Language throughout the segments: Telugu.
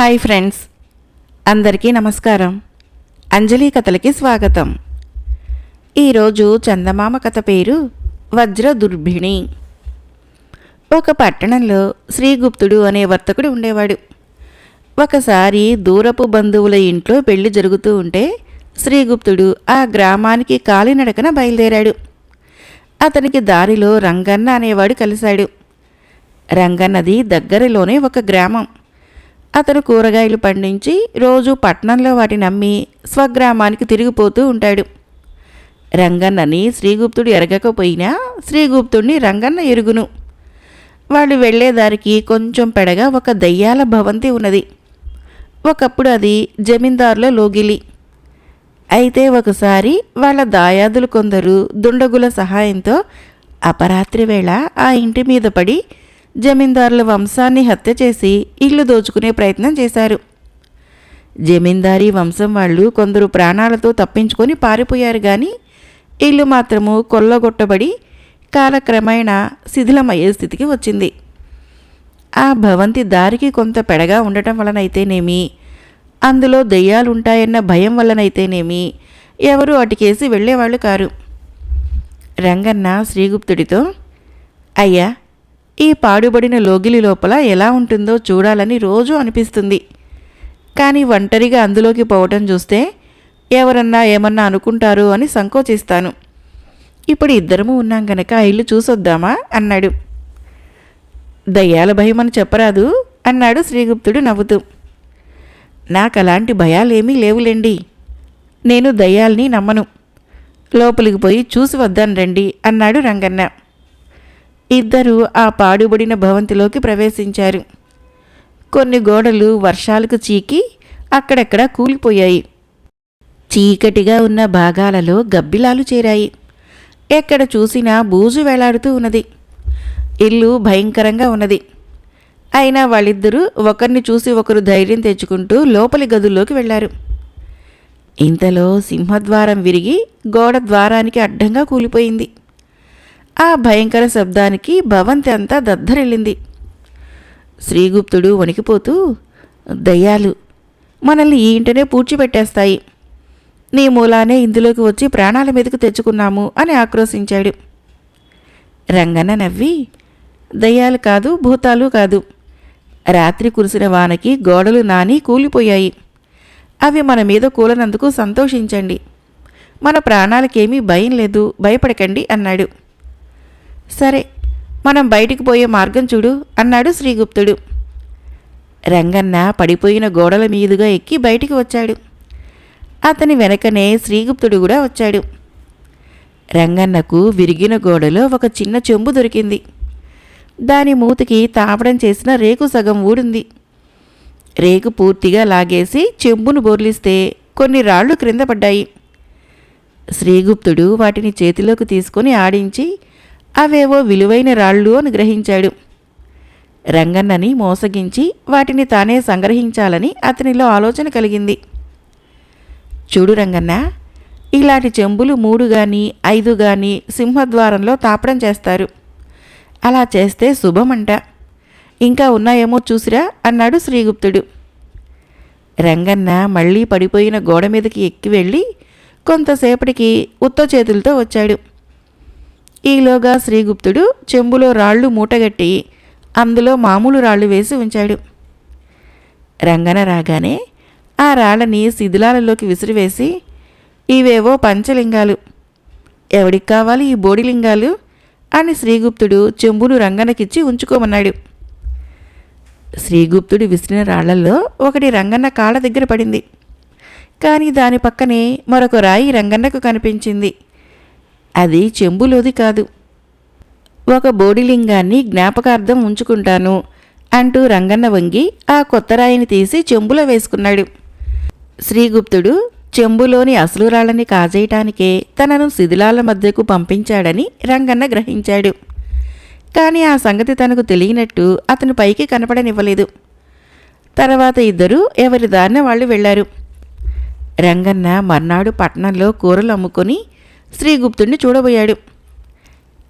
హాయ్ ఫ్రెండ్స్, అందరికీ నమస్కారం. అంజలి కథలకి స్వాగతం. ఈరోజు చందమామ కథ పేరు వజ్రదుర్భిణి. ఒక పట్టణంలో శ్రీగుప్తుడు అనే వర్తకుడు ఉండేవాడు. ఒకసారి దూరపు బంధువుల ఇంట్లో పెళ్లి జరుగుతూ ఉంటే శ్రీగుప్తుడు ఆ గ్రామానికి కాలినడకన బయలుదేరాడు. అతనికి దారిలో రంగన్న అనేవాడు కలిశాడు. రంగన్నది దగ్గరలోనే ఒక గ్రామం. అతను కూరగాయలు పండించి రోజు పట్టణంలో వాటిని అమ్మి స్వగ్రామానికి తిరిగిపోతూ ఉంటాడు. రంగన్నని శ్రీగుప్తుడు ఎరగకపోయినా శ్రీగుప్తుడిని రంగన్న ఎరుగును. వాళ్ళు వెళ్లేదారికి కొంచెం పెడగా ఒక దయ్యాల భవంతి ఉన్నది. ఒకప్పుడు అది జమీందారుల లోగిలి. అయితే ఒకసారి వాళ్ళ దాయాదులు కొందరు దుండగుల సహాయంతో అపరాత్రి వేళ ఆ ఇంటి మీద పడి జమీందారుల వంశాన్ని హత్య చేసి ఇల్లు దోచుకునే ప్రయత్నం చేశారు. జమీందారీ వంశం వాళ్ళు కొందరు ప్రాణాలతో తప్పించుకొని పారిపోయారు. కానీ ఇల్లు మాత్రము కొల్లగొట్టబడి కాలక్రమేణా శిథిలమయ్యే స్థితికి వచ్చింది. ఆ భవంతి దారికి కొంత పెడగా ఉండటం వలనైతేనేమి, అందులో దెయ్యాలుంటాయన్న భయం వల్లనైతేనేమి ఎవరూ అటుకేసి వెళ్ళేవాళ్ళు కారు. రంగన్న శ్రీగుప్తుడితో, అయ్యా, ఈ పాడుబడిన లోగిలి లోపల ఎలా ఉంటుందో చూడాలని రోజూ అనిపిస్తుంది. కానీ ఒంటరిగా అందులోకి పోవటం చూస్తే ఎవరన్నా ఏమన్నా అనుకుంటారు అని సంకోచిస్తాను. ఇప్పుడు ఇద్దరము ఉన్నాం గనక ఆ ఇల్లు చూసొద్దామా అన్నాడు. దయ్యాల భయం అని చెప్పరాదు అన్నాడు శ్రీగుప్తుడు నవ్వుతూ. నాకు అలాంటి భయాలేమీ లేవులేండి. నేను దయ్యాల్ని నమ్మను. లోపలికి పోయి చూసి వద్దాను రండి అన్నాడు రంగన్న. ఇద్దరూ ఆ పాడుబడిన భవంతిలోకి ప్రవేశించారు. కొన్ని గోడలు వర్షాలకు చీకి అక్కడక్కడ కూలిపోయాయి. చీకటిగా ఉన్న భాగాలలో గబ్బిలాలు చేరాయి. ఎక్కడ చూసినా బూజు వేలాడుతూ ఉన్నది. ఇల్లు భయంకరంగా ఉన్నది. అయినా వాళ్ళిద్దరూ ఒకరిని చూసి ఒకరు ధైర్యం తెచ్చుకుంటూ లోపలి గదుల్లోకి వెళ్లారు. ఇంతలో సింహద్వారం విరిగి గోడ ద్వారానికి అడ్డంగా కూలిపోయింది. ఆ భయంకర శబ్దానికి భవంతి అంతా దద్దరిల్లింది. శ్రీగుప్తుడు వణికిపోతూ, దయ్యాలు మనల్ని ఈ ఇంటనే పూడ్చిపెట్టేస్తాయి. నీ మూలానే ఇందులోకి వచ్చి ప్రాణాల మీదకు తెచ్చుకున్నాము అని ఆక్రోశించాడు. రంగన్న నవ్వి, దయ్యాలు కాదు, భూతాలు కాదు. రాత్రి కురిసిన వానకి గోడలు నాని కూలిపోయాయి. అవి మన మీద కూలనందుకు సంతోషించండి. మన ప్రాణాలకేమీ భయం లేదు, భయపడకండి అన్నాడు. సరే, మనం బయటికి పోయే మార్గం చూడు అన్నాడు శ్రీగుప్తుడు. రంగన్న పడిపోయిన గోడల మీదుగా ఎక్కి బయటికి వచ్చాడు. అతని వెనకనే శ్రీగుప్తుడు కూడా వచ్చాడు. రంగన్నకు విరిగిన గోడలో ఒక చిన్న చెంబు దొరికింది. దాని మూతికి తాపడం చేసిన రేకు సగం ఊడింది. రేకు పూర్తిగా లాగేసి చెంబును బోర్లిస్తే కొన్ని రాళ్లు క్రింద పడ్డాయి. శ్రీగుప్తుడు వాటిని చేతిలోకి తీసుకొని ఆడించి అవేవో విలువైన రాళ్ళు అని గ్రహించాడు. రంగన్నని మోసగించి వాటిని తానే సంగ్రహించాలని అతనిలో ఆలోచన కలిగింది. చూడు రంగన్న, ఇలాంటి చెంబులు 3 గాని 5 గాని సింహద్వారంలో తాపడం చేస్తారు. అలా చేస్తే శుభమంట. ఇంకా ఉన్నాయేమో చూసిరా అన్నాడు శ్రీగుప్తుడు. రంగన్న మళ్లీ పడిపోయిన గోడ మీదకి ఎక్కి వెళ్ళి కొంతసేపటికి ఉత్త చేతులతో వచ్చాడు. ఈలోగా శ్రీగుప్తుడు చెంబులో రాళ్లు మూటగట్టి అందులో మామూలు రాళ్లు వేసి ఉంచాడు. రంగన్న రాగానే ఆ రాళ్ళని శిథిలాలలోకి విసిరివేసి, ఇవేవో పంచలింగాలు, ఎవడికి కావాలి ఈ బోడిలింగాలు అని శ్రీగుప్తుడు చెంబును రంగన్నకిచ్చి ఉంచుకోమన్నాడు. శ్రీగుప్తుడు విసిరిన రాళ్లల్లో ఒకటి రంగన్న కాళ్ళ దగ్గర పడింది. కానీ దాని పక్కనే మరొక రాయి రంగన్నకు కనిపించింది. అది చెంబులోది కాదు. ఒక బోడిలింగాన్ని జ్ఞాపకార్థం ఉంచుకుంటాను అంటూ రంగన్న వంగి ఆ కొత్త రాయిని తీసి చెంబులో వేసుకున్నాడు. శ్రీగుప్తుడు చెంబులోని అసలు రాళ్ళని కాజేయటానికే తనను శిథిలాల మధ్యకు పంపించాడని రంగన్న గ్రహించాడు. కానీ ఆ సంగతి తనకు తెలియనట్టు అతను పైకి కనపడనివ్వలేదు. తర్వాత ఇద్దరూ ఎవరి దారిన వాళ్ళు వెళ్లారు. రంగన్న మర్నాడు పట్టణంలో కూరలు అమ్ముకొని శ్రీగుప్తుడిని చూడబోయాడు.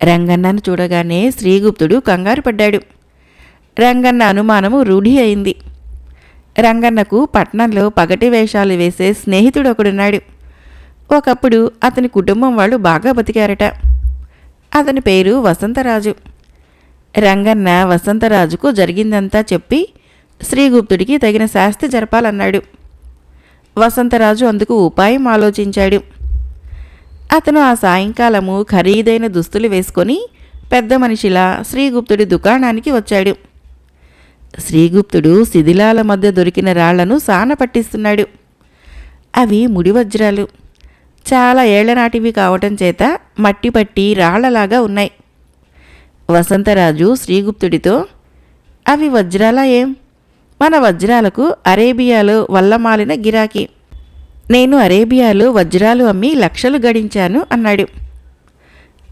రంగన్నను చూడగానే శ్రీగుప్తుడు కంగారు పడ్డాడు. రంగన్న అనుమానము రూఢి అయింది. రంగన్నకు పట్నంలో పగటి వేషాలు వేసే స్నేహితుడొకడున్నాడు. ఒకప్పుడు అతని కుటుంబం వాళ్ళు బాగా బతికారట. అతని పేరు వసంతరాజు. రంగన్న వసంతరాజుకు జరిగిందంతా చెప్పి శ్రీగుప్తుడికి తగిన శాస్తి జరపాలన్నాడు. వసంతరాజు అందుకు ఉపాయం ఆలోచించాడు. అతను ఆ సాయంకాలము ఖరీదైన దుస్తులు వేసుకొని పెద్ద మనిషిలా శ్రీగుప్తుడి దుకాణానికి వచ్చాడు. శ్రీగుప్తుడు శిథిలాల మధ్య దొరికిన రాళ్లను సాన పట్టిస్తున్నాడు. అవి ముడివజ్రాలు. చాలా ఏళ్లనాటివి కావటం చేత మట్టి పట్టి రాళ్లలాగా ఉన్నాయి. వసంతరాజు శ్రీగుప్తుడితో, అవి వజ్రాలా ఏం? మన వజ్రాలకు అరేబియాలో వల్లమాలిన గిరాకీ. నేను అరేబియాలో వజ్రాలు అమ్మి లక్షలు గడించాను అన్నాడు.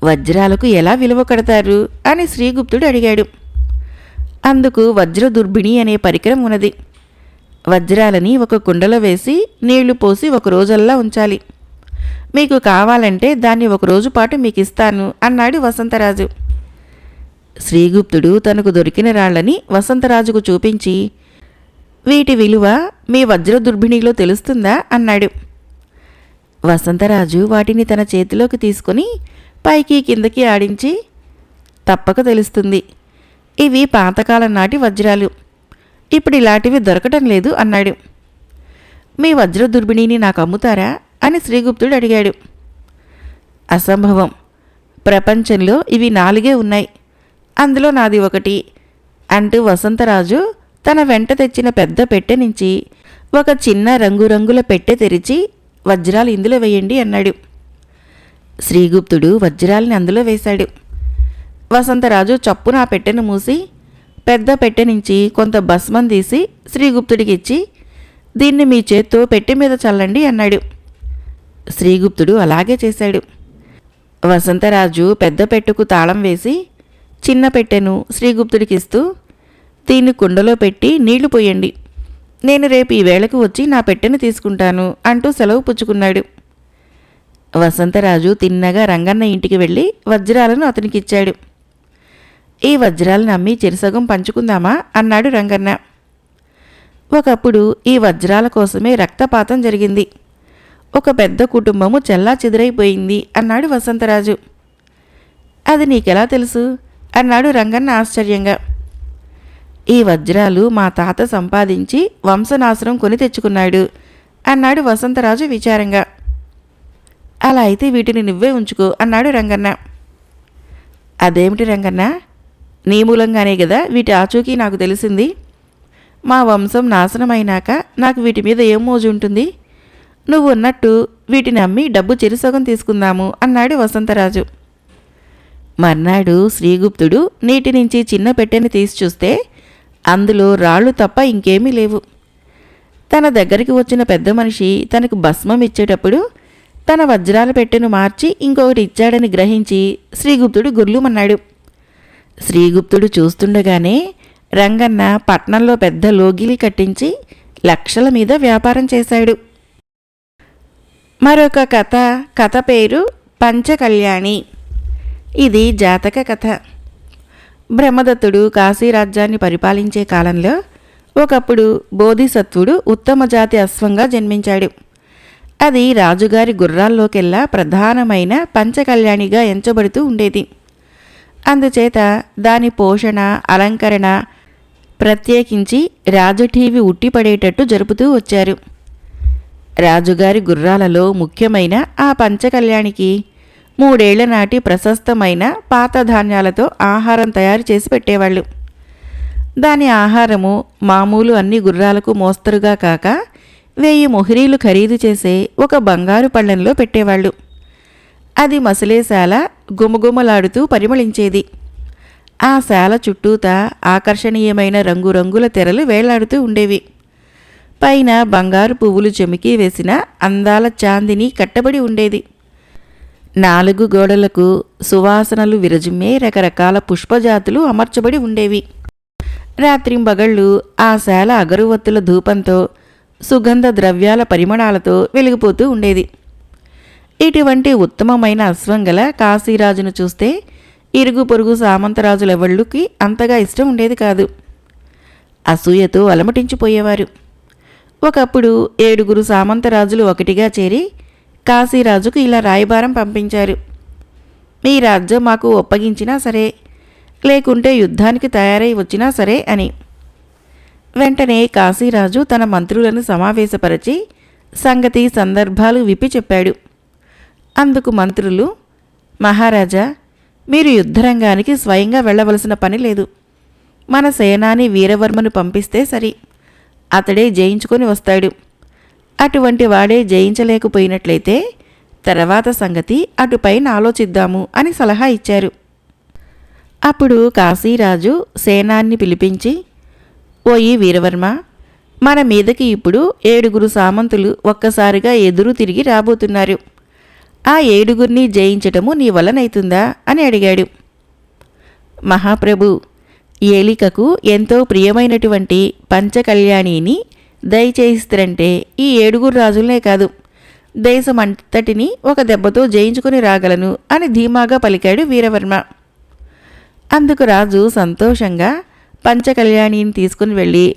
వజ్రాలకు ఎలా విలువ కడతారు అని శ్రీగుప్తుడు అడిగాడు. అందుకు వజ్ర దుర్బిణి అనే పరికరం ఉన్నది. వజ్రాలని ఒక కుండలో వేసి నీళ్లు పోసి ఒక రోజల్లా ఉంచాలి. మీకు కావాలంటే దాన్ని ఒక రోజు పాటు మీకు ఇస్తాను అన్నాడు వసంతరాజు. శ్రీగుప్తుడు తనకు దొరికిన రాళ్లని వసంతరాజుకు చూపించి, వీటి విలువ మీ వజ్ర దుర్బిణిలో తెలుస్తుందా అన్నాడు. వసంతరాజు వాటిని తన చేతిలోకి తీసుకుని పైకి కిందకి ఆడించి, తప్పక తెలుస్తుంది. ఇవి పాతకాలం నాటి వజ్రాలు. ఇప్పుడు ఇలాంటివి దొరకటం లేదు అన్నాడు. మీ వజ్ర దుర్బిణిని నాకు అమ్ముతారా అని శ్రీగుప్తుడు అడిగాడు. అసంభవం. ప్రపంచంలో ఇవి 4 ఉన్నాయి. అందులో నాది ఒకటి అంటూ వసంతరాజు తన వెంట తెచ్చిన పెద్ద పెట్టె నుంచి ఒక చిన్న రంగురంగుల పెట్టె తెరిచి, వజ్రాలు ఇందులో వేయండి అన్నాడు. శ్రీగుప్తుడు వజ్రాలని అందులో వేశాడు. వసంతరాజు చప్పున ఆ పెట్టెను మూసి పెద్ద పెట్టె నుంచి కొంత భస్మం తీసి శ్రీగుప్తుడికి ఇచ్చి, దీన్ని మీ చేత్తో పెట్టె మీద చల్లండి అన్నాడు. శ్రీగుప్తుడు అలాగే చేశాడు. వసంతరాజు పెద్ద పెట్టెకు తాళం వేసి చిన్న పెట్టెను శ్రీగుప్తుడికిస్తూ, దీన్ని కుండలో పెట్టి నీళ్లు పోయండి. నేను రేపు ఈ వేళకు వచ్చి నా పెట్టెను తీసుకుంటాను అంటూ సెలవు పుచ్చుకున్నాడు. వసంతరాజు తిన్నగా రంగన్న ఇంటికి వెళ్ళి వజ్రాలను అతనికిచ్చాడు. ఈ వజ్రాలను అమ్మి చెరిసగం పంచుకుందామా అన్నాడు రంగన్న. ఒకప్పుడు ఈ వజ్రాల కోసమే రక్తపాతం జరిగింది. ఒక పెద్ద కుటుంబము చెల్లాచెదురైపోయింది అన్నాడు వసంతరాజు. అది నీకెలా తెలుసు అన్నాడు రంగన్న ఆశ్చర్యంగా. ఈ వజ్రాలు మా తాత సంపాదించి వంశనాశనం కొని తెచ్చుకున్నాడు అన్నాడు వసంతరాజు విచారంగా. అలా అయితే వీటిని నువ్వే ఉంచుకో అన్నాడు రంగన్న. అదేమిటి రంగన్న, నీ మూలంగానే కదా వీటి ఆచూకీ నాకు తెలిసింది. మా వంశం నాశనమైనాక నాకు వీటి మీద ఏం మోజు ఉంటుంది? నువ్వు ఉన్నట్టు వీటిని అమ్మి డబ్బు చెరిసగం తీసుకుందాము అన్నాడు వసంతరాజు. మర్నాడు శ్రీగుప్తుడు నీటి నుంచి చిన్న పెట్టెని తీసి చూస్తే అందులో రాళ్ళు తప్ప ఇంకేమీ లేవు. తన దగ్గరికి వచ్చిన పెద్ద మనిషి తనకు భస్మం ఇచ్చేటప్పుడు తన వజ్రాల పెట్టెను మార్చి ఇంకొకటి ఇచ్చాడని గ్రహించి శ్రీగుప్తుడు గుర్లుమన్నాడు. శ్రీగుప్తుడు చూస్తుండగానే రంగన్న పట్నంలో పెద్ద లోగిలి కట్టించి లక్షల మీద వ్యాపారం చేశాడు. మరొక కథ పేరు పంచకళ్యాణి. ఇది జాతక కథ. బ్రహ్మదత్తుడు కాశీరాజ్యాన్ని పరిపాలించే కాలంలో ఒకప్పుడు బోధిసత్వుడు ఉత్తమ జాతి అశ్వంగా జన్మించాడు. అది రాజుగారి గుర్రాల్లోకెల్లా ప్రధానమైన పంచకళ్యాణిగా ఎంచబడుతూ ఉండేది. అందుచేత దాని పోషణ, అలంకరణ ప్రత్యేకించి రాజఠీవి ఉట్టిపడేటట్టు జరుపుతూ వచ్చారు. రాజుగారి గుర్రాలలో ముఖ్యమైన ఆ పంచకళ్యాణికి 3 ఏళ్ల నాటి ప్రశస్తమైన పాత ధాన్యాలతో ఆహారం తయారు చేసి పెట్టేవాళ్ళు. దాని ఆహారము మామూలు అన్ని గుర్రాలకు మోస్తరుగా కాక 1000 మొహరీలు ఖరీదు చేసే ఒక బంగారు పళ్ళెంలో పెట్టేవాళ్ళు. అది మసిలేశాల గుమగుమలాడుతూ పరిమళించేది. ఆ శాల చుట్టూతా ఆకర్షణీయమైన రంగురంగుల తెరలు వేలాడుతూ ఉండేవి. పైన బంగారు పువ్వులు చెమికి వేసిన అందాల చాందిని కట్టబడి ఉండేది. 4 గోడలకు సువాసనలు విరజిమ్మే రకరకాల పుష్పజాతులు అమర్చబడి ఉండేవి. రాత్రింబగళ్ళు ఆ శాల అగరువత్తుల ధూపంతో, సుగంధ ద్రవ్యాల పరిమళాలతో వెలిగిపోతూ ఉండేది. ఇటువంటి ఉత్తమమైన అశ్వం గల కాశీరాజును చూస్తే ఇరుగు పొరుగు సామంతరాజులెవళ్ళకి అంతగా ఇష్టం ఉండేది కాదు. అసూయతో అలమటించిపోయేవారు. ఒకప్పుడు 7 సామంతరాజులు ఒకటిగా చేరి కాశీరాజుకు ఇలా రాయబారం పంపించారు. మీ రాజ్యం మాకు ఒప్పగించినా సరే, లేకుంటే యుద్ధానికి తయారై వచ్చినా సరే అని. వెంటనే కాశీరాజు తన మంత్రులను సమావేశపరచి సంగతి సందర్భాలు విప్పి చెప్పాడు. అందుకు మంత్రులు, మహారాజా, మీరు యుద్ధరంగానికి స్వయంగా వెళ్ళవలసిన పని లేదు. మన సేనాని వీరవర్మను పంపిస్తే సరి, అతడే జయించుకొని వస్తాడు. అటువంటి వాడే జయించలేకపోయినట్లయితే తర్వాత సంగతి అటుపైన ఆలోచిద్దాము అని సలహా ఇచ్చారు. అప్పుడు కాశీరాజు సేనాన్ని పిలిపించి, ఓయి వీరవర్మ, మన మీదకి ఇప్పుడు 7 సామంతులు ఒక్కసారిగా ఎదురు తిరిగి రాబోతున్నారు. ఆ 7 జయించటము నీ వల్లనైతుందా అని అడిగాడు. మహాప్రభు, ఏలికకు ఎంతో ప్రియమైనటువంటి పంచకళ్యాణిని దయచేయిస్తారంటే ఈ 7 రాజులనే కాదు, దేశమంతటిని ఒక దెబ్బతో జయించుకుని రాగలను అని ధీమాగా పలికాడు వీరవర్మ. అందుకు రాజు సంతోషంగా పంచకళ్యాణిని తీసుకుని వెళ్ళి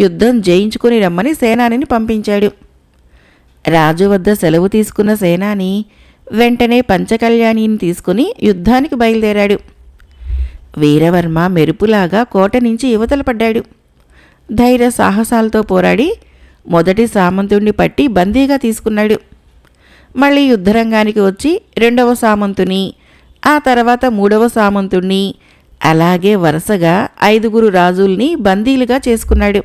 యుద్ధం జయించుకుని రమ్మని సేనానిని పంపించాడు. రాజు వద్ద సెలవు తీసుకున్న సేనాని వెంటనే పంచకళ్యాణిని తీసుకుని యుద్ధానికి బయలుదేరాడు. వీరవర్మ మెరుపులాగా కోట నుంచి యువతల పడ్డాడు. ధైర్య సాహసాలతో పోరాడి మొదటి సామంతుణ్ణి పట్టి బందీగా తీసుకున్నాడు. మళ్ళీ యుద్ధరంగానికి వచ్చి 2వ సామంతుని, ఆ తర్వాత 3వ సామంతుణ్ణి, అలాగే వరుసగా 5 రాజుల్ని బందీలుగా చేసుకున్నాడు.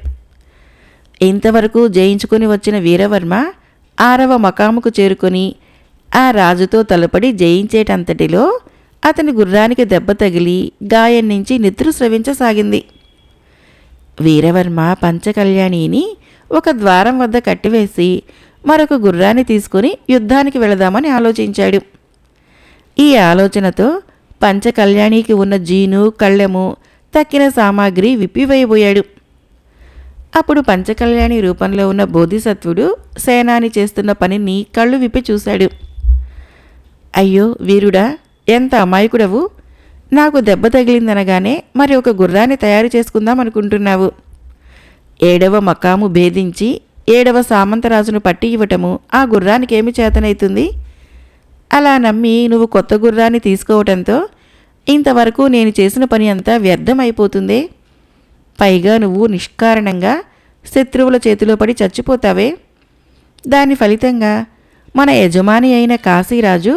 ఇంతవరకు జయించుకుని వచ్చిన వీరవర్మ 6వ మకాముకు చేరుకొని ఆ రాజుతో తలపడి జయించేటంతటిలో అతని గుర్రానికి దెబ్బ తగిలి గాయం నుంచి నెత్తురు స్రవించసాగింది. వీరవర్మ పంచకళ్యాణిని ఒక ద్వారం వద్ద కట్టివేసి మరొక గుర్రాన్ని తీసుకుని యుద్ధానికి వెళదామని ఆలోచించాడు. ఈ ఆలోచనతో పంచకళ్యాణికి ఉన్న జీను, కళ్ళెము, తక్కిన సామాగ్రి విప్పివేయబోయాడు. అప్పుడు పంచకళ్యాణి రూపంలో ఉన్న బోధిసత్వుడు సేనాని చేస్తున్న పనిని కళ్ళు విప్పి చూశాడు. అయ్యో వీరుడా, ఎంత అమాయకుడవు! నాకు దెబ్బ తగిలిందనగానే మరి ఒక గుర్రాన్ని తయారు చేసుకుందామనుకుంటున్నావు. 7వ మకాము భేదించి 7వ సామంతరాజును పట్టి ఇవ్వటము ఆ గుర్రానికేమి చేతనైతుంది? అలా నమ్మి నువ్వు కొత్త గుర్రాన్ని తీసుకోవటంతో ఇంతవరకు నేను చేసిన పని అంతా వ్యర్థమైపోతుందే. పైగా నువ్వు నిష్కారణంగా శత్రువుల చేతిలో పడి చచ్చిపోతావే. దాని ఫలితంగా మన యజమాని అయిన కాశీరాజు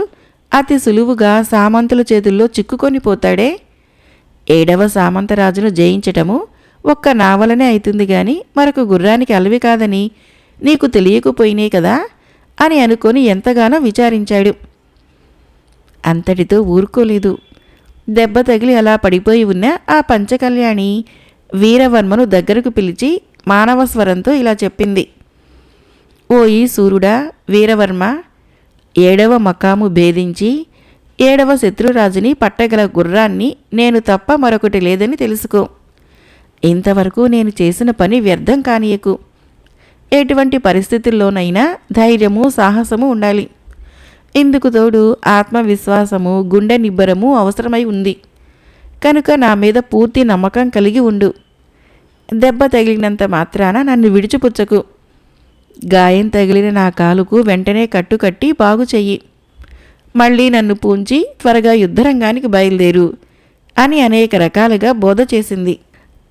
అతి సులువుగా సామంతుల చేతుల్లో చిక్కుకొని పోతాడే. 7వ సామంతరాజును జయించటము ఒక్క నా వలనే అవుతుంది గాని మరొక గుర్రానికి అలవి కాదని నీకు తెలియకపోయినే కదా అని అనుకొని ఎంతగానో విచారించాడు. అంతటితో ఊరుకోలేదు. దెబ్బ తగిలి అలా పడిపోయి ఉన్న ఆ పంచకళ్యాణి వీరవర్మను దగ్గరకు పిలిచి మానవ స్వరంతో ఇలా చెప్పింది. ఓయి సూర్యుడా వీరవర్మ, 7వ మకాము భేదించి 7వ శత్రురాజుని పట్టగల గుర్రాన్ని నేను తప్ప మరొకటి లేదని తెలుసుకో. ఇంతవరకు నేను చేసిన పని వ్యర్థం కానీయకు. ఎటువంటి పరిస్థితుల్లోనైనా ధైర్యము, సాహసము ఉండాలి. ఇందుకు తోడు ఆత్మవిశ్వాసము, గుండె నిబ్బరము అవసరమై ఉంది. కనుక నా మీద పూర్తి నమ్మకం కలిగి ఉండు. దెబ్బ తగిలినంత మాత్రాన నన్ను విడిచిపుచ్చకు. గాయం తగిలిన నా కాలుకు వెంటనే కట్టుకట్టి బాగు చెయ్యి. మళ్ళీ నన్ను పూంచి త్వరగా యుద్ధరంగానికి బయలుదేరు అని అనేక రకాలుగా బోధ చేసింది.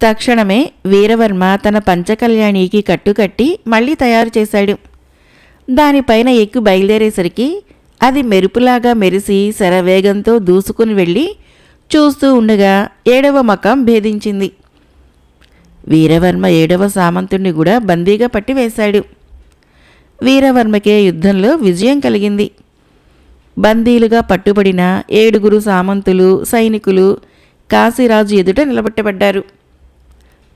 తక్షణమే వీరవర్మ తన పంచకళ్యాణికి కట్టుకట్టి మళ్ళీ తయారు చేశాడు. దానిపైన ఎక్కి బయలుదేరేసరికి అది మెరుపులాగా మెరిసి శరవేగంతో దూసుకుని వెళ్ళి చూస్తూ ఉండగా 7వ మకాం భేదించింది. వీరవర్మ 7వ సామంతుణ్ణి కూడా బందీగా పట్టివేశాడు. వీరవర్మకే యుద్ధంలో విజయం కలిగింది. బందీలుగా పట్టుబడిన 7 సామంతులు, సైనికులు కాశీరాజు ఎదుట నిలబెట్టబడ్డారు.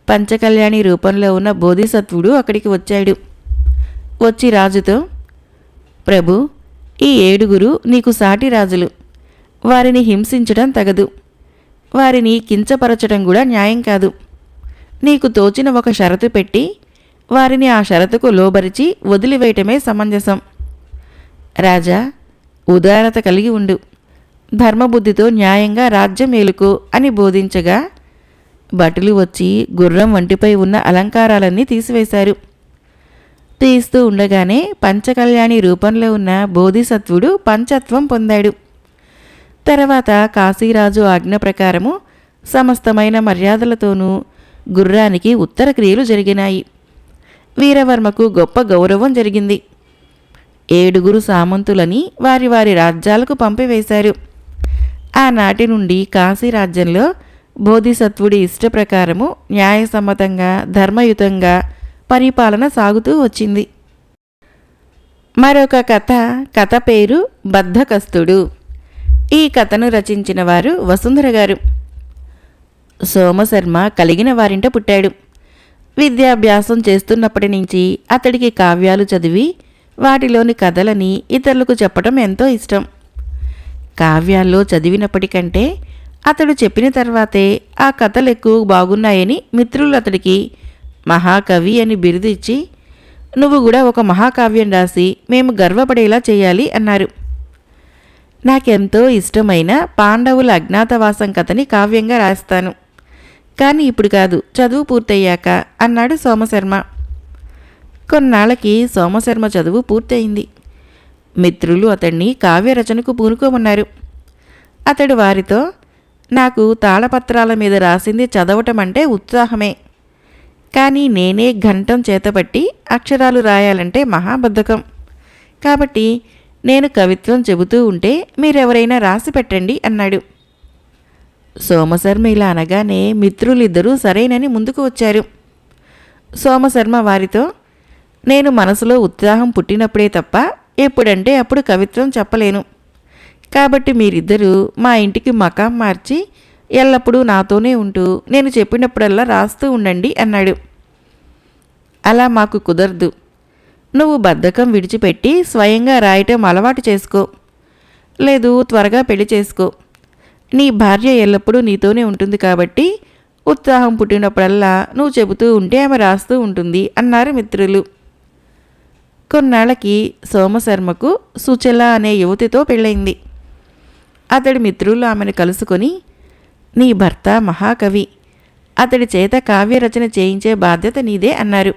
పంచకళ్యాణి రూపంలో ఉన్న బోధిసత్వుడు అక్కడికి వచ్చాడు. వచ్చి రాజుతో, ప్రభు, ఈ 7 నీకు సాటి రాజులు. వారిని హింసించడం తగదు. వారిని కించపరచడం కూడా న్యాయం కాదు. నీకు తోచిన ఒక షరతు పెట్టి వారిని ఆ షరతుకు లోబరిచి వదిలివేయటమే సమంజసం. రాజా, ఉదారత కలిగి ఉండు. ధర్మబుద్ధితో న్యాయంగా రాజ్యం ఏలుకో అని బోధించగా భటులు వచ్చి గుర్రం వంటిపై ఉన్న అలంకారాలన్నీ తీసివేశారు. తీస్తూ ఉండగానే పంచకళ్యాణి రూపంలో ఉన్న బోధిసత్వుడు పంచత్వం పొందాడు. తర్వాత కాశీరాజు ఆజ్ఞ ప్రకారము సమస్తమైన మర్యాదలతోనూ గుర్రానికి ఉత్తర క్రియలు జరిగినాయి. వీరవర్మకు గొప్ప గౌరవం జరిగింది. 7 సామంతులని వారి వారి రాజ్యాలకు పంపివేశారు. ఆనాటి నుండి కాశీరాజ్యంలో బోధిసత్వుడి ఇష్టప్రకారము న్యాయసమ్మతంగా ధర్మయుతంగా పరిపాలన సాగుతూ వచ్చింది. మరొక కథ పేరు బద్ధకస్తుడు. ఈ కథను రచించిన వారు వసుంధర గారు. సోమశర్మ కలిగిన వారింట పుట్టాడు. విద్యాభ్యాసం చేస్తున్నప్పటి నుంచి అతడికి కావ్యాలు చదివి వాటిలోని కథలని ఇతరులకు చెప్పడం ఎంతో ఇష్టం. కావ్యాల్లో చదివినప్పటికంటే అతడు చెప్పిన తర్వాతే ఆ కథలు ఎక్కువ బాగున్నాయని మిత్రులు అతడికి మహాకవి అని బిరుదు ఇచ్చి, నువ్వు కూడా ఒక మహాకావ్యం రాసి మేము గర్వపడేలా చేయాలి అన్నారు. నాకెంతో ఇష్టమైన పాండవుల అజ్ఞాతవాసం కథని కావ్యంగా రాస్తాను, కానీ ఇప్పుడు కాదు, చదువు పూర్తయ్యాక అన్నాడు సోమశర్మ. కొన్నాళ్ళకి సోమశర్మ చదువు పూర్తయింది. మిత్రులు అతన్ని కావ్యరచనకు పూనుకోమన్నారు. అతడు వారితో, నాకు తాళపత్రాల మీద రాసింది చదవటం అంటే ఉత్సాహమే, కానీ నేనే ఘంటం చేతపట్టి అక్షరాలు రాయాలంటే మహాబద్ధకం. కాబట్టి నేను కవిత్వం చెబుతూ ఉంటే మీరెవరైనా రాసి పెట్టండి అన్నాడు. సోమశర్మ ఇలా అనగానే మిత్రులిద్దరూ సరేనని ముందుకు వచ్చారు. సోమశర్మ వారితో, నేను మనసులో ఉత్సాహం పుట్టినప్పుడే తప్ప ఎప్పుడంటే అప్పుడు కవిత్వం చెప్పలేను. కాబట్టి మీరిద్దరూ మా ఇంటికి మకాం మార్చి ఎల్లప్పుడూ నాతోనే ఉంటూ నేను చెప్పినప్పుడల్లా రాస్తూ ఉండండి అన్నాడు. అలా మాకు కుదరదు. నువ్వు బద్ధకం విడిచిపెట్టి స్వయంగా రాయటం అలవాటు చేసుకో, లేదు త్వరగా పెళ్లి చేసుకో. నీ భార్య ఎల్లప్పుడూ నీతోనే ఉంటుంది కాబట్టి ఉత్సాహం పుట్టినప్పుడల్లా నువ్వు చెబుతూ ఉంటే ఆమె రాస్తూ ఉంటుంది అన్నారు మిత్రులు. కొన్నాళ్ళకి సోమశర్మకు సుచల అనే యువతితో పెళ్ళయింది. అతడి మిత్రులు ఆమెను కలుసుకొని, నీ భర్త మహాకవి, అతడి చేత కావ్యరచన చేయించే బాధ్యత నీదే అన్నారు.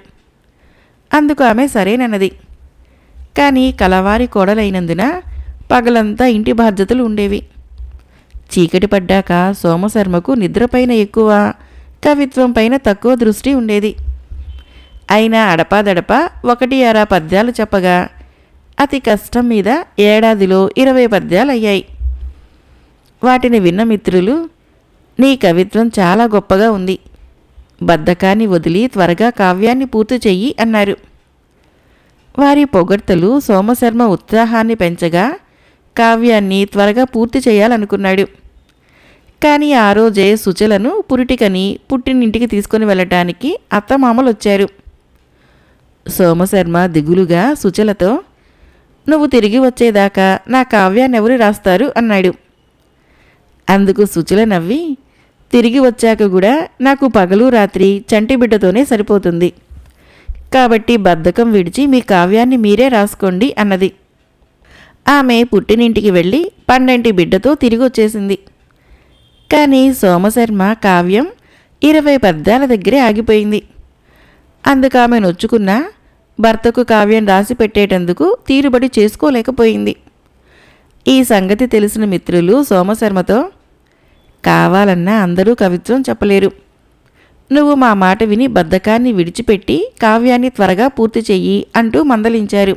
అందుకు ఆమె సరేనన్నది. కానీ కలవారి కోడలైనందున పగలంతా ఇంటి బాధ్యతలు ఉండేవి. చీకటి పడ్డాక సోమశర్మకు నిద్రపైన ఎక్కువ, కవిత్వం పైన తక్కువ దృష్టి ఉండేది. అయినా అడపాదడపా 1-6 పద్యాలు చెప్పగా అతి కష్టం మీద ఏడాదిలో 20 పద్యాలయ్యాయి. వాటిని విన్న మిత్రులు, నీ కవిత్వం చాలా గొప్పగా ఉంది, బద్ధకాన్ని వదిలి త్వరగా కావ్యాన్ని పూర్తి చెయ్యి అన్నారు. వారి పొగడ్తలు సోమశర్మ ఉత్సాహాన్ని పెంచగా కావ్యాన్ని త్వరగా పూర్తి చేయాలనుకున్నాడు. కానీ ఆ రోజే సుచలను పురిటికని పుట్టినింటికి తీసుకుని వెళ్ళటానికి అత్తమామలొచ్చారు. సోమశర్మ దిగులుగా సుచలతో, నువ్వు తిరిగి వచ్చేదాకా నా కావ్యాన్నెవరు రాస్తారు అన్నాడు. అందుకు సుచల నవ్వి, తిరిగి వచ్చాక కూడా నాకు పగలు రాత్రి చంటి బిడ్డతోనే సరిపోతుంది, కాబట్టి బద్ధకం విడిచి మీ కావ్యాన్ని మీరే రాసుకోండి అన్నది. ఆమె పుట్టినింటికి వెళ్ళి 12 బిడ్డతో తిరిగి వచ్చేసింది. కానీ సోమశర్మ కావ్యం 20 పద్యాల దగ్గరే ఆగిపోయింది. అందుకు ఆమె నొచ్చుకున్నా భర్తకు కావ్యం రాసి పెట్టేటందుకు తీరుబడి చేసుకోలేకపోయింది. ఈ సంగతి తెలిసిన మిత్రులు సోమశర్మతో, కావాలన్నా అందరూ కవిత్వం చెప్పలేరు, నువ్వు మా మాట విని బద్ధకాన్ని విడిచిపెట్టి కావ్యాన్ని త్వరగా పూర్తి చెయ్యి అంటూ మందలించారు.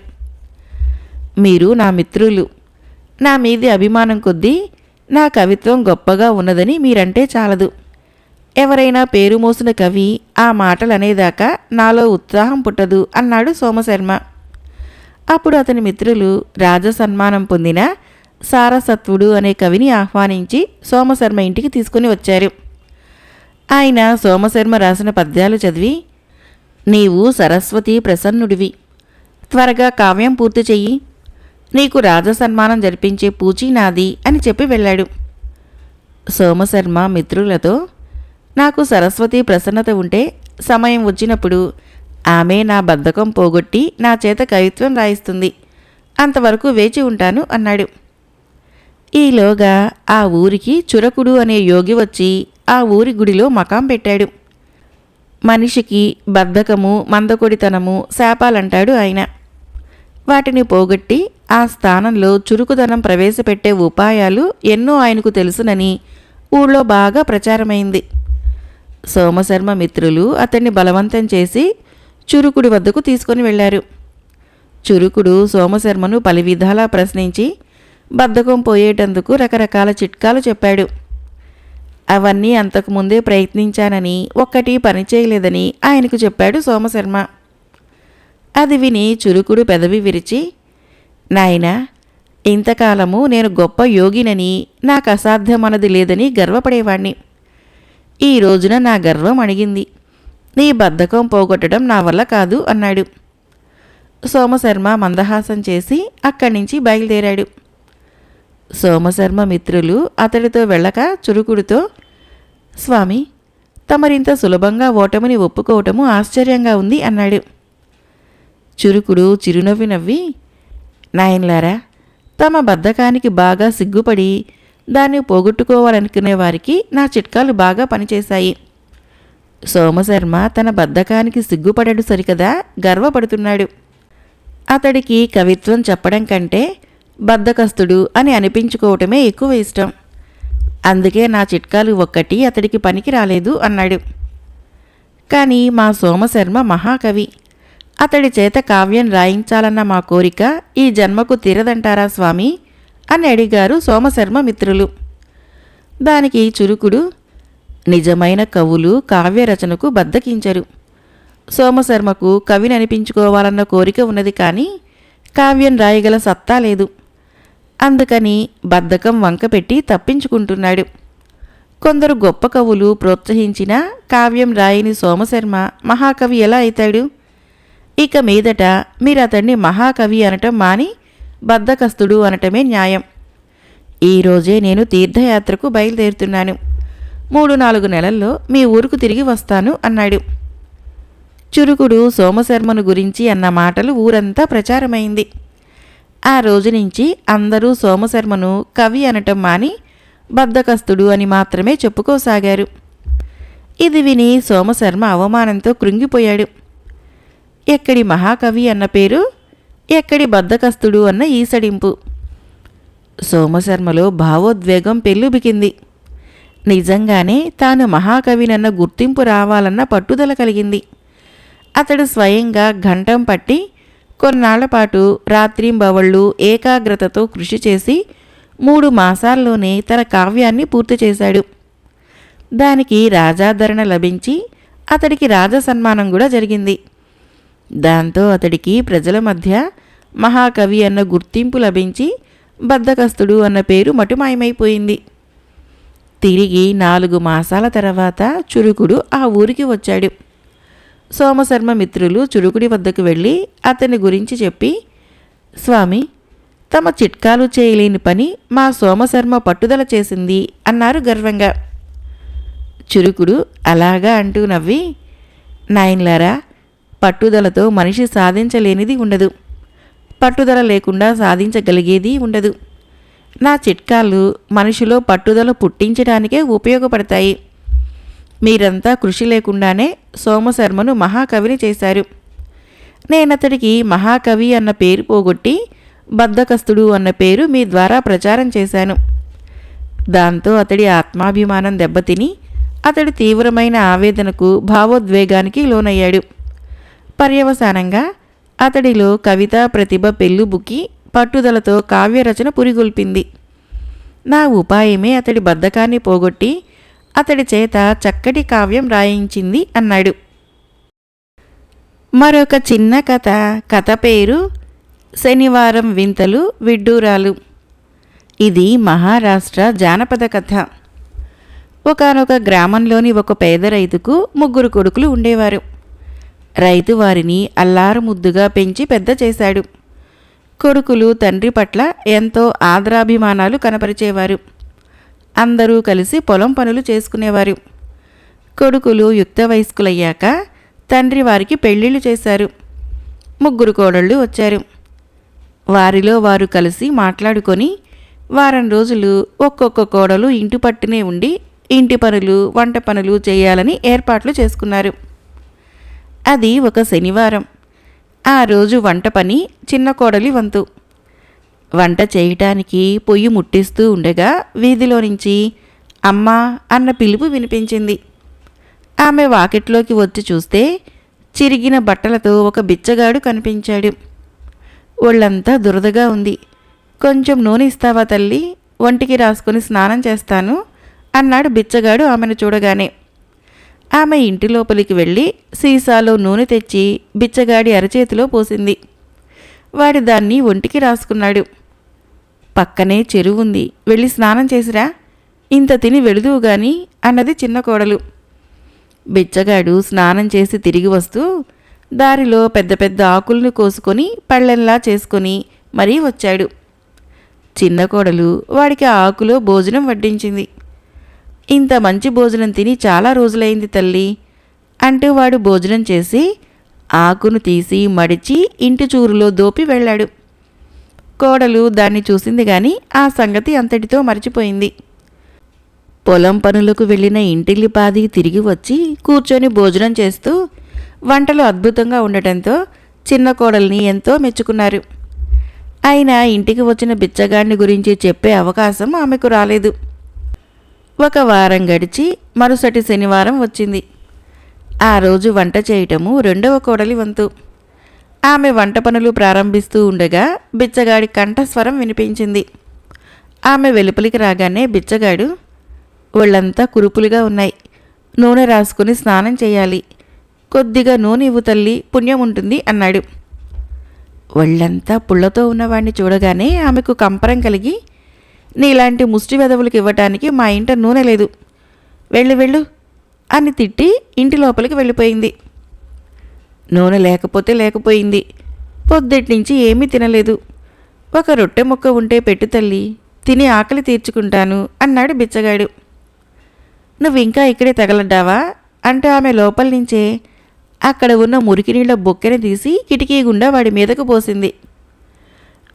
మీరు నా మిత్రులు, నా మీది అభిమానం కొద్దీ నా కవిత్వం గొప్పగా ఉన్నదని మీరంటే చాలదు. ఎవరైనా పేరు మోసిన కవి ఆ మాటలనేదాకా నాలో ఉత్సాహం పుట్టదు అన్నాడు సోమశర్మ. అప్పుడు అతని మిత్రులు రాజసన్మానం పొందిన సారసత్వుడు అనే కవిని ఆహ్వానించి సోమశర్మ ఇంటికి తీసుకుని వచ్చారు. ఆయన సోమశర్మ రాసిన పద్యాలు చదివి, నీవు సరస్వతి ప్రసన్నుడివి, త్వరగా కావ్యం పూర్తి చెయ్యి, నీకు రాజసన్మానం జరిపించే పూచీ నాది అని చెప్పి వెళ్ళాడు. సోమశర్మ మిత్రులతో, నాకు సరస్వతి ప్రసన్నత ఉంటే సమయం వచ్చినప్పుడు ఆమె నా బద్ధకం పోగొట్టి నా చేత కవిత్వం రాయిస్తుంది, అంతవరకు వేచి ఉంటాను అన్నాడు. ఈలోగా ఆ ఊరికి చురకుడు అనే యోగి వచ్చి ఆ ఊరి గుడిలో మకాం పెట్టాడు. మనిషికి బద్ధకము, మందకొడితనము శాపాలంటాడు ఆయన. వాటిని పోగొట్టి ఆ స్థానంలో చురుకుదనం ప్రవేశపెట్టే ఉపాయాలు ఎన్నో ఆయనకు తెలుసునని ఊళ్ళో బాగా ప్రచారమైంది. సోమశర్మ మిత్రులు అతన్ని బలవంతం చేసి చురుకుడి వద్దకు తీసుకొని వెళ్లారు. చురుకుడు సోమశర్మను పలు విధాలా ప్రశ్నించి బద్ధకం పోయేటందుకు రకరకాల చిట్కాలు చెప్పాడు. అవన్నీ అంతకుముందే ప్రయత్నించానని, ఒక్కటి పనిచేయలేదని ఆయనకు చెప్పాడు సోమశర్మ. అది విని చురుకుడు పెదవి విరిచి, నాయనా, ఇంతకాలము నేను గొప్ప యోగినని, నాకు అసాధ్యమన్నది లేదని గర్వపడేవాణ్ణి. ఈ రోజున నా గర్వం అణిగింది. నీ బద్ధకం పోగొట్టడం నా వల్ల కాదు అన్నాడు. సోమశర్మ మందహాసం చేసి అక్కడి నుంచి బయలుదేరాడు. సోమశర్మ మిత్రులు అతడితో వెళ్ళక చురుకుడితో, స్వామి, తమరింత సులభంగా ఓటమిని ఒప్పుకోవటము ఆశ్చర్యంగా ఉంది అన్నాడు. చురుకుడు చిరునవ్వి నవ్వి, నాయన్లారా, తమ బద్ధకానికి బాగా సిగ్గుపడి దాన్ని పోగొట్టుకోవాలనుకునే వారికి నా చిట్కాలు బాగా పనిచేశాయి. సోమశర్మ తన బద్ధకానికి సిగ్గుపడడు సరికదా, గర్వపడుతున్నాడు. అతడికి కవిత్వం చెప్పడం కంటే బద్ధకస్తుడు అని అనిపించుకోవటమే ఎక్కువ ఇష్టం. అందుకే నా చిట్కాలు ఒక్కటి అతడికి పనికి రాలేదు అన్నాడు. కానీ మా సోమశర్మ మహాకవి. అతడి చేత కావ్యం రాయించాలన్న మా కోరిక ఈ జన్మకు తీరదంటారా స్వామి అని అడిగారు సోమశర్మ మిత్రులు. దానికి చురుకుడు, నిజమైన కవులు కావ్యరచనకు బద్దకించరు. సోమశర్మకు కవిని అనిపించుకోవాలన్న కోరిక ఉన్నది, కానీ కావ్యం రాయగల సత్తా లేదు. అందుకని బద్ధకం వంకపెట్టి తప్పించుకుంటున్నాడు. కొందరు గొప్ప కవులు ప్రోత్సహించినా కావ్యం రాయని సోమశర్మ మహాకవి ఎలా అవుతాడు? ఇక మీదట మీరు అతన్ని మహాకవి అనటం మాని బద్ధకస్తుడు అనటమే న్యాయం. ఈరోజే నేను తీర్థయాత్రకు బయలుదేరుతున్నాను. 3-4 నెలల్లో మీ ఊరుకు తిరిగి వస్తాను అన్నాడు. చురుకుడు సోమశర్మను గురించి అన్న మాటలు ఊరంతా ప్రచారమైంది. ఆ రోజు నుంచి అందరూ సోమశర్మను కవి అనటం మాని బద్ధకస్తుడు అని మాత్రమే చెప్పుకోసాగారు. ఇది విని సోమశర్మ అవమానంతో కృంగిపోయాడు. ఎక్కడి మహాకవి అన్న పేరు, ఎక్కడి బద్ధకస్తుడు అన్న ఈసడింపు. సోమశర్మలో భావోద్వేగం పెల్లుబికింది. నిజంగానే తాను మహాకవినన్న గుర్తింపు రావాలన్న పట్టుదల కలిగింది. అతడు స్వయంగా గంటం పట్టి కొన్నాళ్లపాటు రాత్రింబవళ్ళు ఏకాగ్రతతో కృషి చేసి 3 మాసాల్లోనే తన కావ్యాన్ని పూర్తి చేశాడు. దానికి రాజాదరణ లభించి అతడికి రాజసన్మానం కూడా జరిగింది. దాంతో అతడికి ప్రజల మధ్య మహాకవి అన్న గుర్తింపు లభించి బద్ధకస్తుడు అన్న పేరు మటుమాయమైపోయింది. తిరిగి 4 మాసాల తర్వాత చురుకుడు ఆ ఊరికి వచ్చాడు. సోమశర్మ మిత్రులు చురుకుడి వద్దకు వెళ్ళి అతని గురించి చెప్పి, స్వామి, తమ చిట్కాలు చేయలేని పని మా సోమశర్మ పట్టుదల చేసింది అన్నారు గర్వంగా. చురుకుడు అలాగా అంటూ నవ్వి, నాయన్లారా, పట్టుదలతో మనిషి సాధించలేనిది ఉండదు, పట్టుదల లేకుండా సాధించగలిగేది ఉండదు. నా చిట్కాలు మనిషిలో పట్టుదల పుట్టించడానికే ఉపయోగపడతాయి. మీరంతా కృషి లేకుండానే సోమశర్మను మహాకవిని చేశారు. నేనతడికి మహాకవి అన్న పేరు పోగొట్టి బద్ధకస్తుడు అన్న పేరు మీ ద్వారా ప్రచారం చేశాను. దాంతో అతడి ఆత్మాభిమానం దెబ్బతిని అతడు తీవ్రమైన ఆవేదనకు, భావోద్వేగానికి లోనయ్యాడు. పర్యవసానంగా అతడిలో కవితా ప్రతిభ పెళ్ళుబుక్కి పట్టుదలతో కావ్యరచన పురిగొల్పింది. నా ఉపాయమే అతడి బద్ధకాన్ని పోగొట్టి అతడి చేత చక్కటి కావ్యం రాయించింది అన్నాడు. మరొక చిన్న కథ పేరు శనివారం వింతలు విడ్డూరాలు. ఇది మహారాష్ట్ర జానపద కథ. ఒకానొక గ్రామంలోని ఒక పేద రైతుకు 3 కొడుకులు ఉండేవారు. రైతు వారిని అల్లారు ముద్దుగా పెంచి పెద్ద చేశాడు. కొడుకులు తండ్రి పట్ల ఎంతో ఆదరాభిమానాలు కనపరిచేవారు. అందరూ కలిసి పొలం పనులు చేసుకునేవారు. కొడుకులు యుక్త వయస్కులయ్యాక తండ్రి వారికి పెళ్ళిళ్ళు చేశారు. 3 కోడళ్ళు వచ్చారు. వారిలో వారు కలిసి మాట్లాడుకొని వారం రోజులు ఒక్కొక్క కోడలు ఇంటి పట్టునే ఉండి ఇంటి పనులు, వంట పనులు చేయాలని ఏర్పాట్లు చేసుకున్నారు. అది ఒక శనివారం. ఆ రోజు వంట పని చిన్న కోడలి వంతు. వంట చేయటానికి పొయ్యి ముట్టిస్తూ ఉండగా వీధిలో నుంచి అమ్మా అన్న పిలుపు వినిపించింది. ఆమె వాకిట్లోకి వచ్చి చూస్తే చిరిగిన బట్టలతో ఒక బిచ్చగాడు కనిపించాడు. ఒళ్ళంతా దురదగా ఉంది. కొంచెం నూనె ఇస్తావా తల్లి, ఒంటికి రాసుకుని స్నానం చేస్తాను అన్నాడు బిచ్చగాడు ఆమెను చూడగానే. ఆమె ఇంటి లోపలికి వెళ్ళి సీసాలో నూనె తెచ్చి బిచ్చగాడి అరచేతిలో పోసింది. వాడి దాన్ని ఒంటికి రాసుకున్నాడు. పక్కనే చెరువు ఉంది, వెళ్ళి స్నానం చేసిరా, ఇంత తిని వెళుదువు గాని అన్నది చిన్న కోడలు. బిచ్చగాడు స్నానం చేసి తిరిగి వస్తూ దారిలో పెద్ద పెద్ద ఆకుల్ని కోసుకొని పళ్ళెంలా చేసుకొని మరీ వచ్చాడు. చిన్న కోడలు వాడికి ఆ ఆకులో భోజనం వడ్డించింది. ఇంత మంచి భోజనం తిని చాలా రోజులైంది తల్లి అంటూ వాడు భోజనం చేసి ఆకును తీసి మడిచి ఇంటి చూరులో దోపి వెళ్ళాడు. కోడలు దాన్ని చూసింది గాని ఆ సంగతి అంతటితో మర్చిపోయింది. పొలం పనులకు వెళ్ళిన ఇంటిల్లిపాది తిరిగి వచ్చి కూర్చొని భోజనం చేస్తూ వంటలు అద్భుతంగా ఉండటంతో చిన్న కోడల్ని ఎంతో మెచ్చుకున్నారు. అయినా ఇంటికి వచ్చిన బిచ్చగాడిని గురించి చెప్పే అవకాశం ఆమెకు రాలేదు. ఒక వారం గడిచి మరుసటి శనివారం వచ్చింది. ఆ రోజు వంట చేయటము రెండవ కోడలి వంతు. ఆమె వంట పనులు ప్రారంభిస్తూ ఉండగా బిచ్చగాడి కంఠస్వరం వినిపించింది. ఆమె వెలుపలికి రాగానే బిచ్చగాడు, ఒళ్ళంతా కురుపులుగా ఉన్నాయి, నూనె రాసుకుని స్నానం చేయాలి, కొద్దిగా నూనె ఇవ్వు తల్లి, పుణ్యం ఉంటుంది అన్నాడు. ఒళ్ళంతా పుళ్లతో ఉన్నవాణ్ణి చూడగానే ఆమెకు కంపరం కలిగి, నీలాంటి ముష్టి వెదవులకు ఇవ్వటానికి మా ఇంట నూనె లేదు, వెళ్ళు వెళ్ళు అని తిట్టి ఇంటి లోపలికి వెళ్ళిపోయింది. నూనె లేకపోతే లేకపోయింది, పొద్దుట్నుంచి ఏమీ తినలేదు, ఒక రొట్టె ముక్క ఉంటే పెట్టు తల్లి, తిని ఆకలి తీర్చుకుంటాను అన్నాడు బిచ్చగాడు. నువ్వింకా ఇక్కడే తగలడ్డావా అంటూ ఆమె లోపల నుంచే అక్కడ ఉన్న మురికి నీళ్ల బొక్కెని తీసి కిటికీ గుండా వాడి మీదకు పోసింది.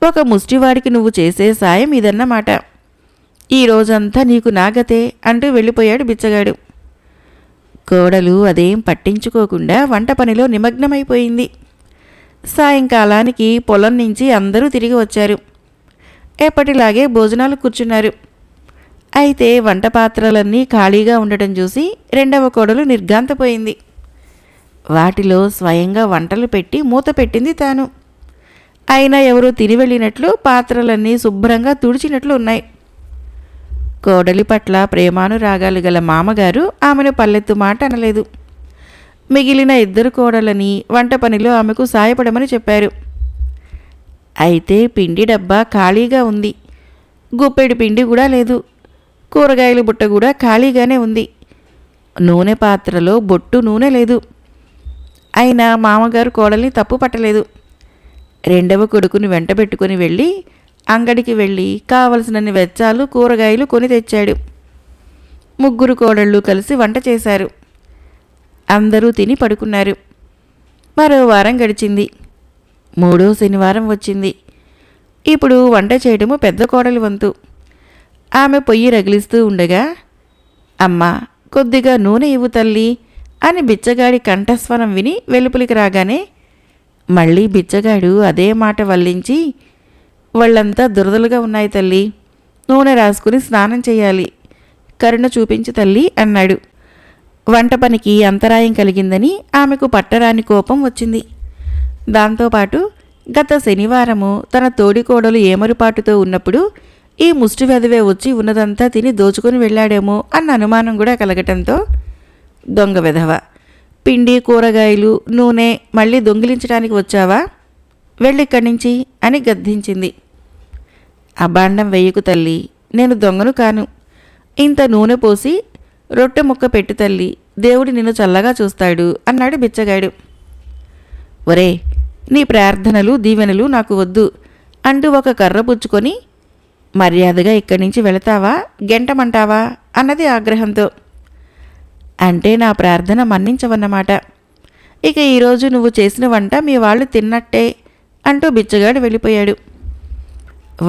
ఒక ముష్టివాడికి నువ్వు చేసే సాయం ఇదన్నమాట, ఈ రోజంతా నీకు నాగతే అంటూ వెళ్ళిపోయాడు బిచ్చగాడు. కోడలు అదేం పట్టించుకోకుండా వంట పనిలో నిమగ్నమైపోయింది. సాయంకాలానికి పొలం నుంచి అందరూ తిరిగి వచ్చారు. ఎప్పటిలాగే భోజనాలు కూర్చున్నారు. అయితే వంట పాత్రలన్నీ ఖాళీగా ఉండటం చూసి రెండవ కోడలు నిర్ఘాంతపోయింది. వాటిలో స్వయంగా వంటలు పెట్టి మూత పెట్టింది తాను. అయినా ఎవరో తిని వెళ్ళినట్లు పాత్రలన్నీ శుభ్రంగా తుడిచినట్లు ఉన్నాయి. కోడలి పట్ల ప్రేమానురాగాలు గల మామగారు ఆమెను పల్లెత్తు మాట అనలేదు. మిగిలిన ఇద్దరు కోడలని వంట పనిలో ఆమెకు సాయపడమని చెప్పారు. అయితే పిండి డబ్బా ఖాళీగా ఉంది, గుప్పెడు పిండి కూడా లేదు, కూరగాయల బుట్ట కూడా ఖాళీగానే ఉంది, నూనె పాత్రలో బొట్టు నూనె లేదు. అయినా మామగారు కోడల్ని తప్పు పట్టలేదు. రెండవ కొడుకుని వెంట పెట్టుకుని వెళ్ళి అంగడికి వెళ్ళి కావలసినన్ని వెచ్చాలు కూరగాయలు కొని తెచ్చాడు. ముగ్గురు కోడళ్ళు కలిసి వంట చేశారు. అందరూ తిని పడుకున్నారు. మరో వారం గడిచింది. మూడో శనివారం వచ్చింది. ఇప్పుడు వంట చేయడము పెద్ద కోడలి వంతు. ఆమె పొయ్యి రగిలిస్తూ ఉండగా, అమ్మా కొద్దిగా నూనె ఇవ్వు తల్లి అని బిచ్చగాడి కంఠస్వరం విని వెలుపలికి రాగానే మళ్ళీ బిచ్చగాడు అదే మాట వల్లించి, వాళ్ళంతా దురదలుగా ఉన్నాయి తల్లి, నూనె రాసుకుని స్నానం చేయాలి, కరుణ చూపించు తల్లి అన్నాడు. వంట పనికి అంతరాయం కలిగిందని ఆమెకు పట్టరాని కోపం వచ్చింది. దాంతోపాటు గత శనివారము తన తోడికోడలు ఏమరుపాటుతో ఉన్నప్పుడు ఈ ముష్టి వెధవే వచ్చి ఉన్నదంతా తిని దోచుకుని వెళ్ళాడేమో అన్న అనుమానం కూడా కలగటంతో, దొంగ వెధవ, పిండి కూరగాయలు నూనె మళ్ళీ దొంగిలించడానికి వచ్చావా, వెళ్ళిక్కడి నుంచి అని గద్దించింది. అబాండం వెయ్యకు తల్లి, నేను దొంగను కాను, ఇంత నూనె పోసి రొట్టె ముక్క పెట్టు తల్లి, దేవుడు నిన్ను చల్లగా చూస్తాడు అన్నాడు బిచ్చగాడు. ఒరే, నీ ప్రార్థనలు దీవెనలు నాకు వద్దు అంటూ ఒక కర్ర పుచ్చుకొని, మర్యాదగా ఇక్కడి నుంచి వెళతావా గెంటమంటావా అన్నది ఆగ్రహంతో. అంటే నా ప్రార్థన మన్నించవన్నమాట, ఇక ఈరోజు నువ్వు చేసిన వంట మీ వాళ్ళు తిన్నట్టే అంటూ బిచ్చగాడు వెళ్ళిపోయాడు.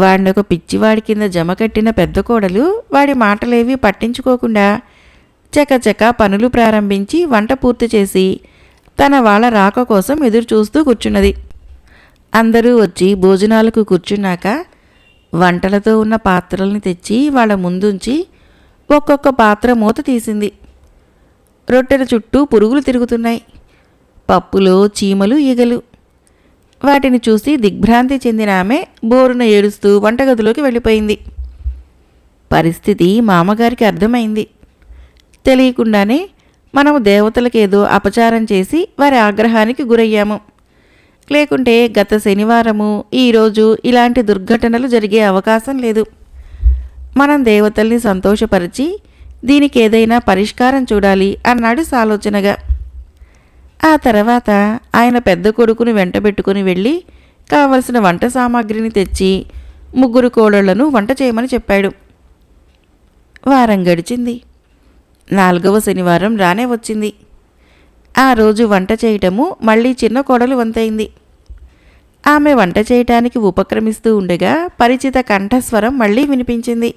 వాడినొక పిచ్చివాడి కింద జమ కట్టిన పెద్ద కోడలు వాడి మాటలేవీ పట్టించుకోకుండా చకచక పనులు ప్రారంభించి వంట పూర్తి చేసి తన వాళ్ళ రాక కోసం ఎదురు చూస్తూ కూర్చున్నది. అందరూ వచ్చి భోజనాలకు కూర్చున్నాక వంటలతో ఉన్న పాత్రల్ని తెచ్చి వాళ్ళ ముందుంచి ఒక్కొక్క పాత్ర మూత తీసింది. రొట్టెల చుట్టూ పురుగులు తిరుగుతున్నాయి. పప్పులో చీమలు, ఈగలు. వాటిని చూసి దిగ్భ్రాంతి చెందిన ఆమె బోరున ఏడుస్తూ వంటగదిలోకి వెళ్ళిపోయింది. పరిస్థితి మామగారికి అర్థమైంది. తెలియకుండానే మనము దేవతలకేదో అపచారం చేసి వారి ఆగ్రహానికి గురయ్యాము. లేకుంటే గత శనివారము ఈరోజు ఇలాంటి దుర్ఘటనలు జరిగే అవకాశం లేదు. మనం దేవతల్ని సంతోషపరిచి దీనికి ఏదైనా పరిష్కారం చూడాలి అన్నాడు సాలోచనగా. ఆ తర్వాత ఆయన పెద్ద కొడుకుని వెంటబెట్టుకుని వెళ్ళి కావలసిన వంట సామాగ్రిని తెచ్చి 3 కోడళ్లను వంట చేయమని చెప్పాడు. వారం గడిచింది. 4వ శనివారం రానే వచ్చింది. ఆ రోజు వంట చేయటము మళ్ళీ చిన్న కోడలు వంతైంది. ఆమె వంట చేయటానికి ఉపక్రమిస్తూ ఉండగా పరిచిత కంఠస్వరం మళ్ళీ వినిపించింది.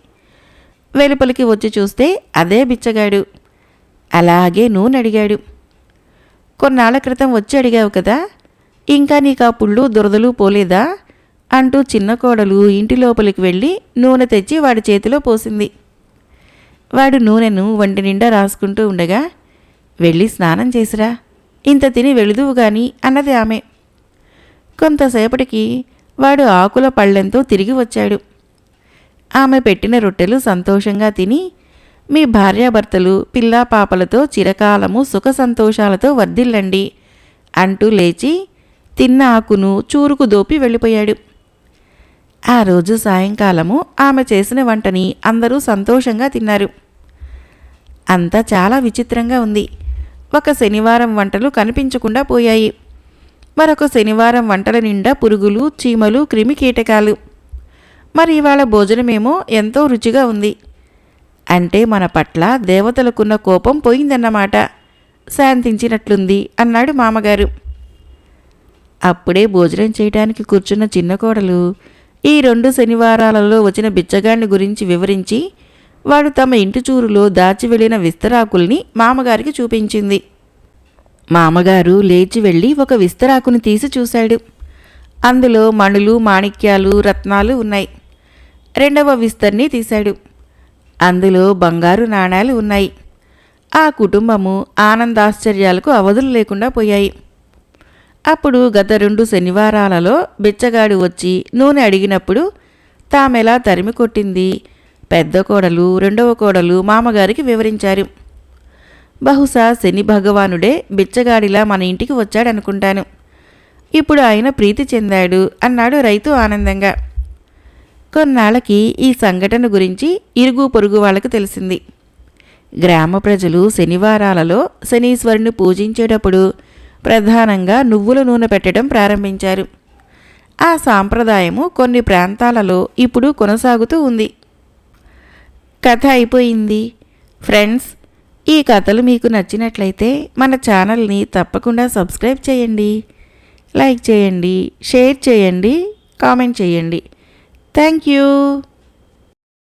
వెలుపలికి వచ్చి చూస్తే అదే బిచ్చగాడు. అలాగే నూనె అడిగాడు. కొన్నాళ్ల క్రితం వచ్చి అడిగావు కదా, ఇంకా నీకు ఆ పుళ్ళు దురదలు పోలేదా అంటూ చిన్న కోడలు ఇంటి లోపలికి వెళ్ళి నూనె తెచ్చి వాడి చేతిలో పోసింది. వాడు నూనెను వంటి నిండా రాసుకుంటూ ఉండగా, వెళ్ళి స్నానం చేసిరా, ఇంత తిని వెళుదువు గాని అన్నది ఆమె. కొంతసేపటికి వాడు ఆకుల పళ్ళెంతో తిరిగి వచ్చాడు. ఆమె పెట్టిన రొట్టెలు సంతోషంగా తిని, మీ భార్యాభర్తలు పిల్లా పాపలతో చిరకాలము సుఖ సంతోషాలతో వర్ధిల్లండి అంటూ లేచి తిన్న ఆకును చూరుకు దోపి వెళ్ళిపోయాడు. ఆ రోజు సాయంకాలము ఆమె చేసిన వంటని అందరూ సంతోషంగా తిన్నారు. అంతా చాలా విచిత్రంగా ఉంది. ఒక శనివారం వంటలు కనిపించకుండా పోయాయి. మరొక శనివారం వంటల నిండా పురుగులు, చీమలు, క్రిమి కీటకాలు. మరి ఇవాళ భోజనమేమో ఎంతో రుచిగా ఉంది. అంటే మన పట్ల దేవతలకున్న కోపం పోయిందన్నమాట, శాంతించినట్లుంది అన్నాడు మామగారు. అప్పుడే భోజనం చేయడానికి కూర్చున్న చిన్న కోడలు ఈ 2 శనివారాలలో వచ్చిన బిచ్చగాడిని గురించి వివరించి వాడు తమ ఇంటి చూరులో దాచి వెళ్ళిన విస్తరాకుల్ని మామగారికి చూపించింది. మామగారు లేచి వెళ్ళి ఒక విస్తరాకుని తీసి చూశాడు. అందులో మణులు, మాణిక్యాలు, రత్నాలు ఉన్నాయి. 2వ విస్తర్ని తీశాడు. అందులో బంగారు నాణాలు ఉన్నాయి. ఆ కుటుంబము ఆనందాశ్చర్యాలకు అవధులు లేకుండా పోయాయి. అప్పుడు గత 2 శనివారాలలో బిచ్చగాడు వచ్చి నూనె అడిగినప్పుడు తామెలా తరిమి కొట్టింది పెద్ద కోడలు, 2వ కోడలు మామగారికి వివరించారు. బహుశా శని భగవానుడే బిచ్చగాడిలా మన ఇంటికి వచ్చాడనుకుంటాను. ఇప్పుడు ఆయన ప్రీతి చెందాడు అన్నాడు రైతు ఆనందంగా. కొన్నాళ్ళకి ఈ సంఘటన గురించి ఇరుగు పొరుగు వాళ్లకు తెలిసింది. గ్రామ ప్రజలు శనివారాలలో శనీశ్వరుని పూజించేటప్పుడు ప్రధానంగా నువ్వుల నూనె పెట్టడం ప్రారంభించారు. ఆ సాంప్రదాయము కొన్ని ప్రాంతాలలో ఇప్పుడు కొనసాగుతూ ఉంది. కథ అయిపోయింది. ఫ్రెండ్స్, ఈ కథలు మీకు నచ్చినట్లయితే మన ఛానల్ని తప్పకుండా సబ్స్క్రైబ్ చేయండి, లైక్ చేయండి, షేర్ చేయండి, కామెంట్ చేయండి. Thank you.